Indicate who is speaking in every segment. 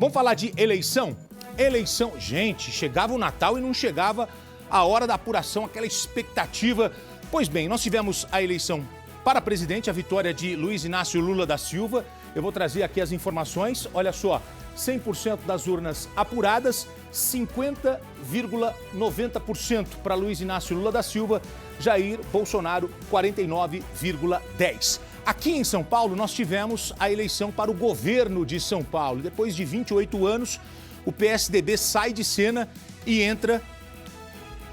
Speaker 1: Vamos falar de eleição? Eleição. Gente, chegava o Natal e não chegava a hora da apuração, aquela expectativa. Pois bem, nós tivemos a eleição para presidente, a vitória de Luiz Inácio Lula da Silva. Eu vou trazer aqui as informações. Olha só, 100% das urnas apuradas, 50,90% para Luiz Inácio Lula da Silva, Jair Bolsonaro, 49,10%. Aqui em São Paulo, nós tivemos a eleição para o governo de São Paulo. Depois de 28 anos, o PSDB sai de cena e entra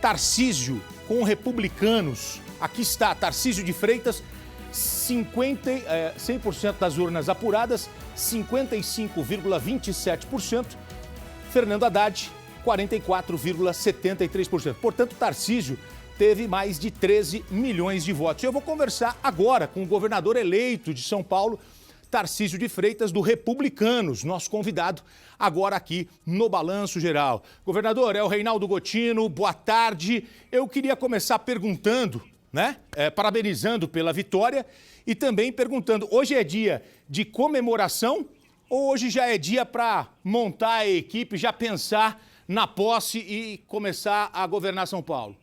Speaker 1: Tarcísio com Republicanos. Aqui está Tarcísio de Freitas, 100% das urnas apuradas, 55,27%. Fernando Haddad, 44,73%. Portanto, Tarcísio teve mais de 13 milhões de votos. Eu vou conversar agora com o governador eleito de São Paulo, Tarcísio de Freitas, do Republicanos, nosso convidado agora aqui no Balanço Geral. Governador, é o Reinaldo Gotino, boa tarde. Eu queria começar perguntando, parabenizando pela vitória e também perguntando, hoje é dia de comemoração ou hoje já é dia para montar a equipe, já pensar na posse e começar a governar São Paulo?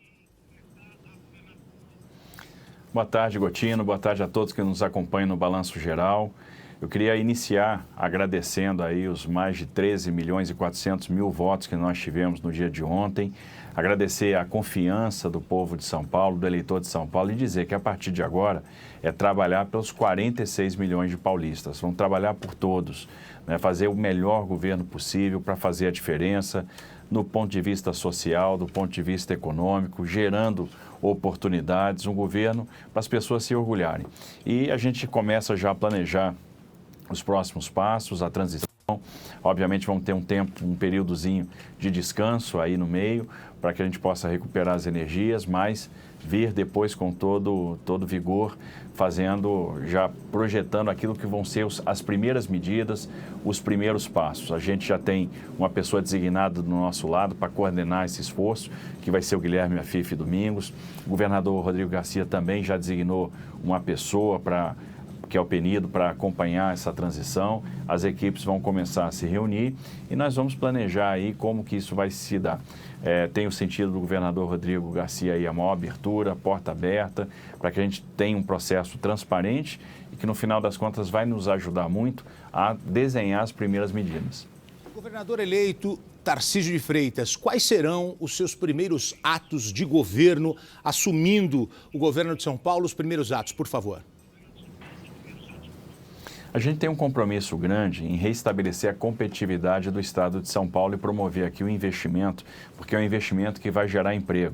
Speaker 2: Boa tarde, Gotino. Boa tarde a todos que nos acompanham no Balanço Geral. Eu queria iniciar agradecendo aí os mais de 13 milhões e 400 mil votos que nós tivemos no dia de ontem. Agradecer a confiança do povo de São Paulo, do eleitor de São Paulo, e dizer que a partir de agora é trabalhar pelos 46 milhões de paulistas. Vamos trabalhar por todos, fazer o melhor governo possível para fazer a diferença no ponto de vista social, do ponto de vista econômico, gerando oportunidades, um governo para as pessoas se orgulharem. E a gente começa já a planejar os próximos passos, a transição. Obviamente vamos ter um períodozinho de descanso aí no meio, para que a gente possa recuperar as energias, mas vir depois com todo vigor, já projetando aquilo que vão ser as primeiras medidas, os primeiros passos. A gente já tem uma pessoa designada do nosso lado para coordenar esse esforço, que vai ser o Guilherme Afife Domingos. O governador Rodrigo Garcia também já designou uma pessoa que é o Penido, para acompanhar essa transição. As equipes vão começar a se reunir e nós vamos planejar aí como que isso vai se dar. Tem o sentido do governador Rodrigo Garcia aí, a maior abertura, porta aberta, para que a gente tenha um processo transparente e que no final das contas vai nos ajudar muito a desenhar as primeiras medidas.
Speaker 1: Governador eleito Tarcísio de Freitas, quais serão os seus primeiros atos de governo, assumindo o governo de São Paulo, os primeiros atos, por favor?
Speaker 2: A gente tem um compromisso grande em reestabelecer a competitividade do Estado de São Paulo e promover aqui o investimento, porque é um investimento que vai gerar emprego.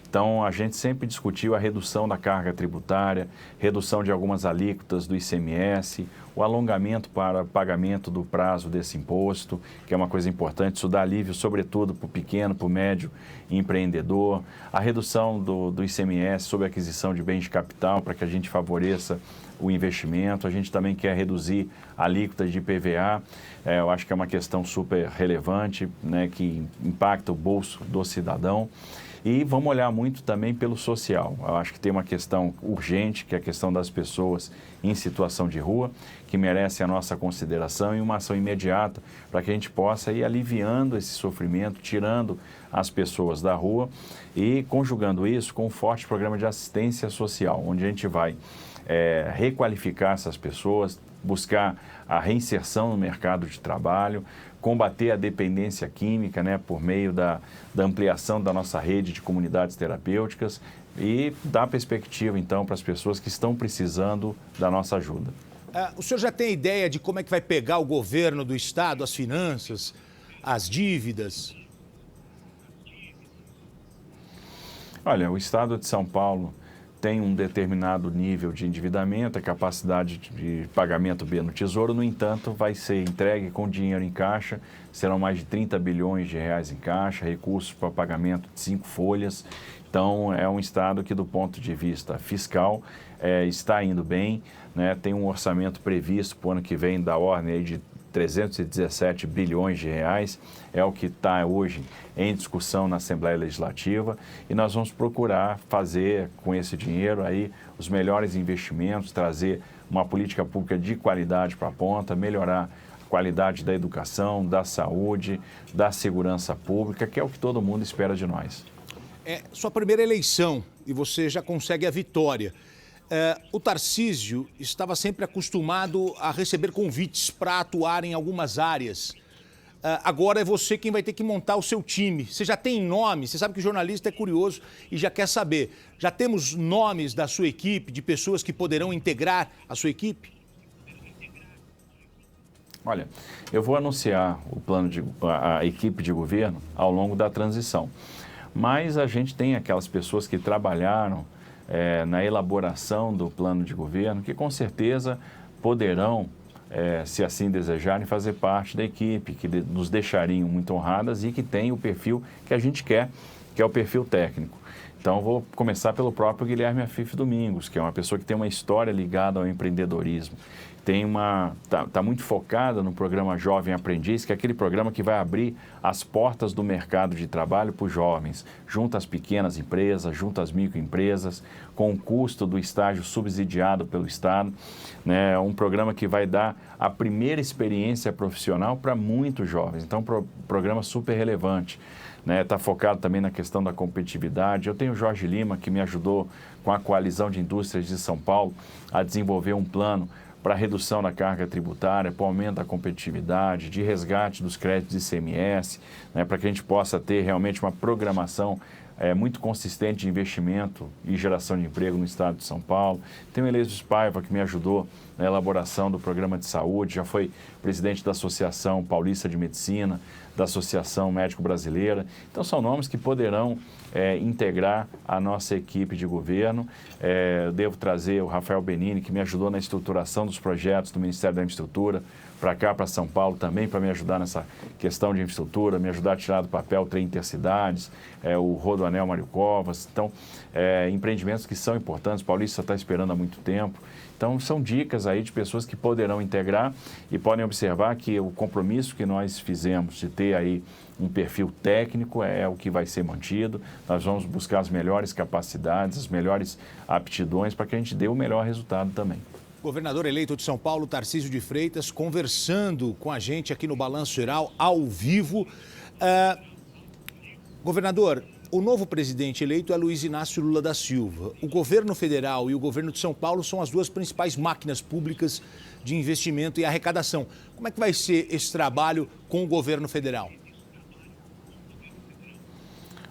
Speaker 2: Então, a gente sempre discutiu a redução da carga tributária, redução de algumas alíquotas do ICMS, o alongamento para pagamento do prazo desse imposto, que é uma coisa importante, isso dá alívio, sobretudo, para o pequeno, para o médio empreendedor, a redução do ICMS sobre a aquisição de bens de capital, para que a gente favoreça o investimento. A gente também quer reduzir a alíquota de IPVA, eu acho que é uma questão super relevante, que impacta o bolso do cidadão. E vamos olhar muito também pelo social. Eu acho que tem uma questão urgente, que é a questão das pessoas em situação de rua, que merece a nossa consideração e uma ação imediata para que a gente possa ir aliviando esse sofrimento, tirando as pessoas da rua e conjugando isso com um forte programa de assistência social, onde a gente vai requalificar essas pessoas, buscar a reinserção no mercado de trabalho, combater a dependência química, por meio da ampliação da nossa rede de comunidades terapêuticas e dar perspectiva, então, para as pessoas que estão precisando da nossa ajuda.
Speaker 1: O senhor já tem ideia de como é que vai pegar o governo do Estado, as finanças, as dívidas?
Speaker 2: Olha, o Estado de São Paulo tem um determinado nível de endividamento, a capacidade de pagamento B no Tesouro, no entanto, vai ser entregue com dinheiro em caixa, serão mais de 30 bilhões de reais em caixa, recursos para pagamento de 5 folhas. Então, é um Estado que, do ponto de vista fiscal, está indo bem, tem um orçamento previsto para o ano que vem da ordem aí de 317 bilhões de reais, é o que está hoje em discussão na Assembleia Legislativa e nós vamos procurar fazer com esse dinheiro aí os melhores investimentos, trazer uma política pública de qualidade para a ponta, melhorar qualidade da educação, da saúde, da segurança pública, que é o que todo mundo espera de nós.
Speaker 1: É sua primeira eleição e você já consegue a vitória. O Tarcísio estava sempre acostumado a receber convites para atuar em algumas áreas. Agora é você quem vai ter que montar o seu time. Você já tem nome? Você sabe que o jornalista é curioso e já quer saber. Já temos nomes da sua equipe, de pessoas que poderão integrar a sua equipe?
Speaker 2: Olha, eu vou anunciar a equipe de governo ao longo da transição. Mas a gente tem aquelas pessoas que trabalharam na elaboração do plano de governo que com certeza poderão, se assim desejarem, fazer parte da equipe, que nos deixariam muito honradas e que tem o perfil que a gente quer, que é o perfil técnico. Então, vou começar pelo próprio Guilherme Afif Domingos, que é uma pessoa que tem uma história ligada ao empreendedorismo. Tá muito focada no programa Jovem Aprendiz, que é aquele programa que vai abrir as portas do mercado de trabalho para os jovens, junto às pequenas empresas, junto às microempresas, com o custo do estágio subsidiado pelo Estado. É um programa que vai dar a primeira experiência profissional para muitos jovens. Então, um programa super relevante. Está focado também na questão da competitividade. Eu tenho o Jorge Lima, que me ajudou com a Coalizão de Indústrias de São Paulo a desenvolver um plano para a redução da carga tributária, para o aumento da competitividade, de resgate dos créditos de ICMS, para que a gente possa ter realmente uma programação muito consistente de investimento e geração de emprego no estado de São Paulo. Tem o Elésio Paiva, que me ajudou na elaboração do programa de saúde, já foi presidente da Associação Paulista de Medicina, da Associação Médico Brasileira. Então, são nomes que poderão integrar a nossa equipe de governo. Devo trazer o Rafael Benini, que me ajudou na estruturação dos projetos do Ministério da Infraestrutura, para cá, para São Paulo também, para me ajudar nessa questão de infraestrutura, me ajudar a tirar do papel o trem intercidades, o Rodoanel Mário Covas. Então, empreendimentos que são importantes, o Paulista está esperando há muito tempo. Então, são dicas aí de pessoas que poderão integrar e podem observar que o compromisso que nós fizemos de ter aí um perfil técnico é o que vai ser mantido. Nós vamos buscar as melhores capacidades, as melhores aptidões para que a gente dê o melhor resultado também.
Speaker 1: Governador eleito de São Paulo, Tarcísio de Freitas, conversando com a gente aqui no Balanço Geral, ao vivo. Governador, o novo presidente eleito é Luiz Inácio Lula da Silva. O governo federal e o governo de São Paulo são as duas principais máquinas públicas de investimento e arrecadação. Como é que vai ser esse trabalho com o governo federal?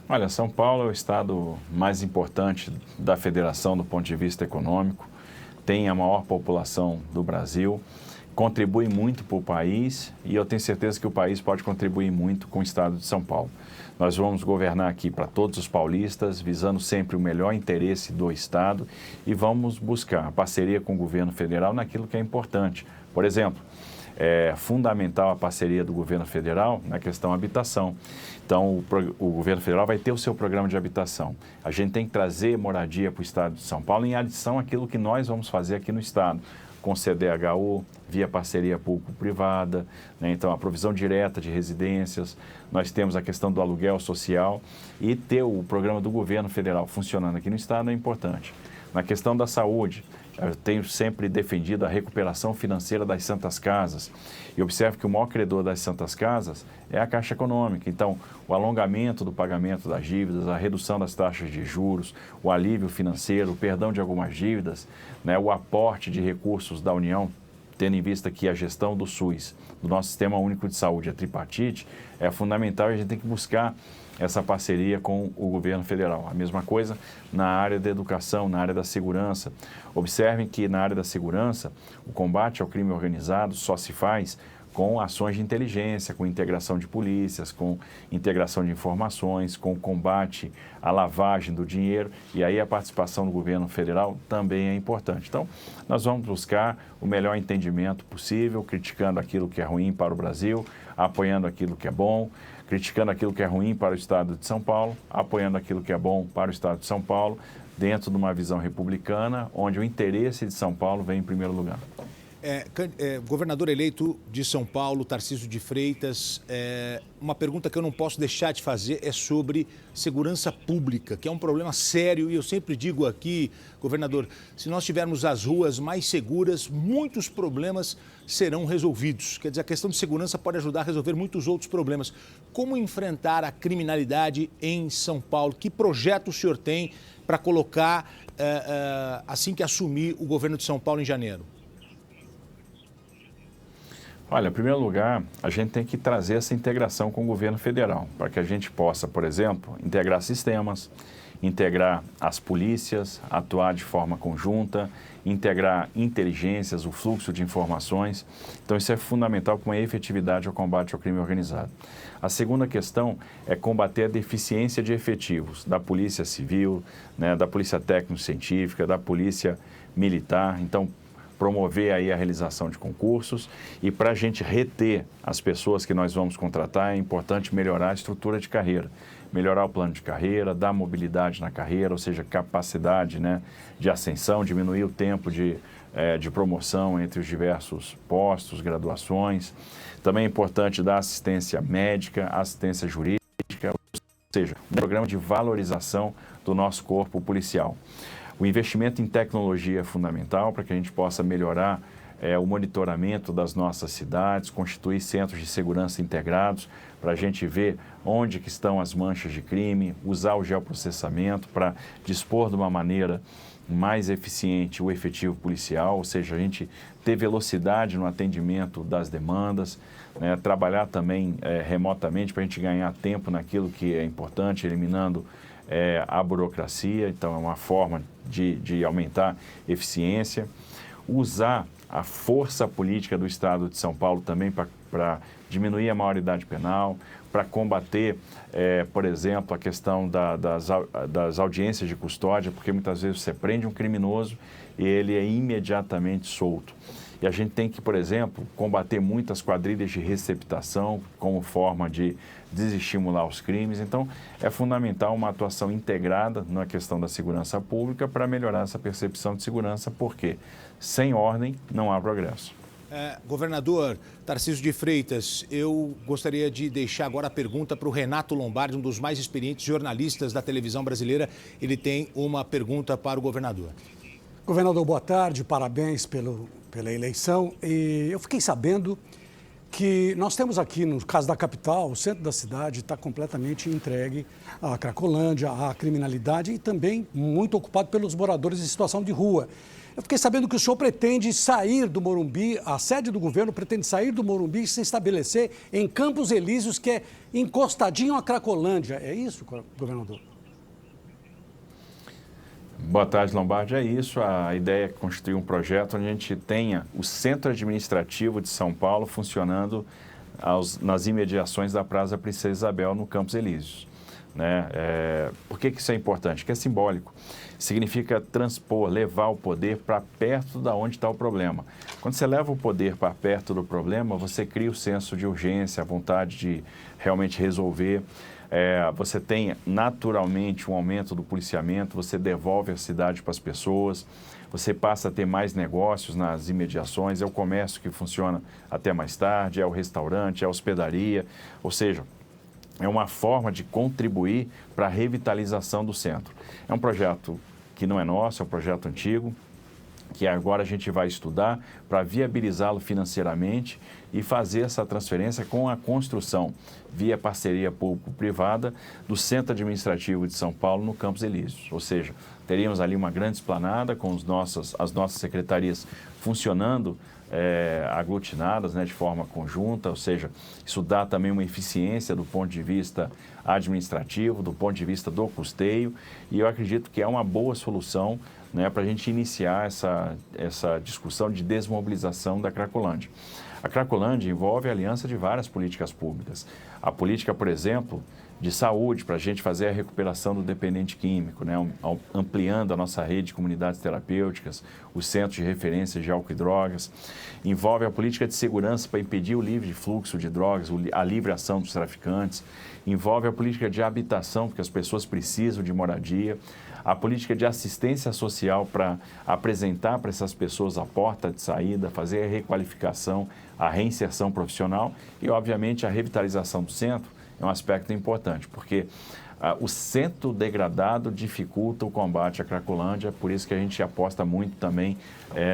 Speaker 2: Olha, São Paulo é o estado mais importante da federação do ponto de vista econômico, tem a maior população do Brasil, contribui muito para o país e eu tenho certeza que o país pode contribuir muito com o estado de São Paulo. Nós vamos governar aqui para todos os paulistas, visando sempre o melhor interesse do estado e vamos buscar a parceria com o governo federal naquilo que é importante. Por exemplo, é fundamental a parceria do governo federal na questão habitação. Então, o governo federal vai ter o seu programa de habitação. A gente tem que trazer moradia para o estado de São Paulo em adição àquilo que nós vamos fazer aqui no estado, com CDHU, via parceria público-privada, Então, a provisão direta de residências, nós temos a questão do aluguel social e ter o programa do governo federal funcionando aqui no estado é importante. Na questão da saúde, eu tenho sempre defendido a recuperação financeira das Santas Casas e observo que o maior credor das Santas Casas é a Caixa Econômica. Então, o alongamento do pagamento das dívidas, a redução das taxas de juros, o alívio financeiro, o perdão de algumas dívidas, o aporte de recursos da União, tendo em vista que a gestão do SUS, do nosso Sistema Único de Saúde, a tripartite, é fundamental e a gente tem que buscar essa parceria com o governo federal. A mesma coisa na área da educação, na área da segurança. Observem que na área da segurança, o combate ao crime organizado só se faz com ações de inteligência, com integração de polícias, com integração de informações, com combate à lavagem do dinheiro, e aí a participação do governo federal também é importante. Então, nós vamos buscar o melhor entendimento possível, criticando aquilo que é ruim para o Brasil, apoiando aquilo que é bom, criticando aquilo que é ruim para o estado de São Paulo, apoiando aquilo que é bom para o estado de São Paulo, dentro de uma visão republicana, onde o interesse de São Paulo vem em primeiro lugar.
Speaker 1: Governador eleito de São Paulo, Tarcísio de Freitas, uma pergunta que eu não posso deixar de fazer é sobre segurança pública, que é um problema sério e eu sempre digo aqui, governador, se nós tivermos as ruas mais seguras, muitos problemas serão resolvidos. Quer dizer, a questão de segurança pode ajudar a resolver muitos outros problemas. Como enfrentar a criminalidade em São Paulo? Que projeto o senhor tem para colocar assim que assumir o governo de São Paulo em janeiro?
Speaker 2: Olha, em primeiro lugar, a gente tem que trazer essa integração com o governo federal, para que a gente possa, por exemplo, integrar sistemas, integrar as polícias, atuar de forma conjunta, integrar inteligências, o fluxo de informações. Então, isso é fundamental para uma efetividade ao combate ao crime organizado. A segunda questão é combater a deficiência de efetivos da Polícia Civil, né, da Polícia Técnico-Científica, da Polícia Militar. Então, promover aí a realização de concursos e para a gente reter as pessoas que nós vamos contratar é importante melhorar a estrutura de carreira, melhorar o plano de carreira, dar mobilidade na carreira, ou seja, capacidade, né, de ascensão, diminuir o tempo de promoção entre os diversos postos, graduações. Também é importante dar assistência médica, assistência jurídica, ou seja, um programa de valorização do nosso corpo policial. O investimento em tecnologia é fundamental para que a gente possa melhorar o monitoramento das nossas cidades, constituir centros de segurança integrados para a gente ver onde que estão as manchas de crime, usar o geoprocessamento para dispor de uma maneira mais eficiente o efetivo policial, ou seja, a gente ter velocidade no atendimento das demandas, né, trabalhar também remotamente para a gente ganhar tempo naquilo que é importante, eliminando a burocracia. Então é uma forma de aumentar eficiência, usar a força política do Estado de São Paulo também para diminuir a maioridade penal, para combater, por exemplo, a questão das audiências de custódia, porque muitas vezes você prende um criminoso e ele é imediatamente solto. E a gente tem que, por exemplo, combater muitas quadrilhas de receptação como forma de desestimular os crimes. Então, é fundamental uma atuação integrada na questão da segurança pública para melhorar essa percepção de segurança, porque sem ordem não há progresso.
Speaker 1: Governador Tarcísio de Freitas, eu gostaria de deixar agora a pergunta para o Renato Lombardi, um dos mais experientes jornalistas da televisão brasileira. Ele tem uma pergunta para o governador.
Speaker 3: Governador, boa tarde, parabéns pela eleição. E eu fiquei sabendo que nós temos aqui, no caso da capital, o centro da cidade está completamente entregue à Cracolândia, à criminalidade e também muito ocupado pelos moradores em situação de rua. Eu fiquei sabendo que o senhor pretende sair do Morumbi, a sede do governo pretende sair do Morumbi e se estabelecer em Campos Elíseos, que é encostadinho à Cracolândia. É isso, governador?
Speaker 2: Boa tarde, Lombardi. É isso. A ideia é construir um projeto onde a gente tenha o Centro Administrativo de São Paulo funcionando nas imediações da Praça Princesa Isabel, no Campos Elíseos. Né? Por que isso é importante? Porque é simbólico. Significa transpor, levar o poder para perto da onde está o problema. Quando você leva o poder para perto do problema, você cria o senso de urgência, a vontade de realmente resolver. Você tem naturalmente um aumento do policiamento, você devolve a cidade para as pessoas, você passa a ter mais negócios nas imediações, é o comércio que funciona até mais tarde, é o restaurante, é a hospedaria, ou seja, é uma forma de contribuir para a revitalização do centro. É um projeto que não é nosso, é um projeto antigo, que agora a gente vai estudar para viabilizá-lo financeiramente e fazer essa transferência com a construção, via parceria público-privada, do Centro Administrativo de São Paulo no Campos Elíseos. Ou seja, teríamos ali uma grande esplanada com as nossas secretarias funcionando aglutinadas, né, de forma conjunta, ou seja, isso dá também uma eficiência do ponto de vista administrativo, do ponto de vista do custeio, e eu acredito que é uma boa solução, né, para a gente iniciar essa discussão de desmobilização da Cracolândia. A Cracolândia envolve a aliança de várias políticas públicas. A política, por exemplo, de saúde, para a gente fazer a recuperação do dependente químico, né? Ampliando a nossa rede de comunidades terapêuticas, os centros de referência de álcool e drogas. Envolve a política de segurança para impedir o livre fluxo de drogas, a livre ação dos traficantes. Envolve a política de habitação, porque as pessoas precisam de moradia. A política de assistência social para apresentar para essas pessoas a porta de saída, fazer a requalificação, a reinserção profissional e, obviamente, a revitalização do centro é um aspecto importante, porque o centro degradado dificulta o combate à Cracolândia, por isso que a gente aposta muito também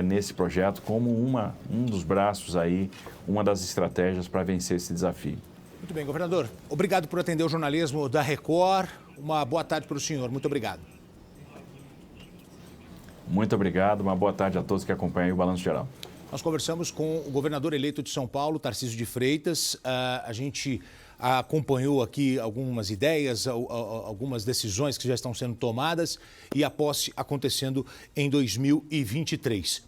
Speaker 2: nesse projeto como um dos braços aí, uma das estratégias para vencer esse desafio.
Speaker 1: Muito bem, governador. Obrigado por atender o jornalismo da Record. Uma boa tarde para o senhor. Muito obrigado.
Speaker 2: Muito obrigado. Uma boa tarde a todos que acompanham o Balanço Geral.
Speaker 1: Nós conversamos com o governador eleito de São Paulo, Tarcísio de Freitas. A gente acompanhou aqui algumas ideias, algumas decisões que já estão sendo tomadas e a posse acontecendo em 2023.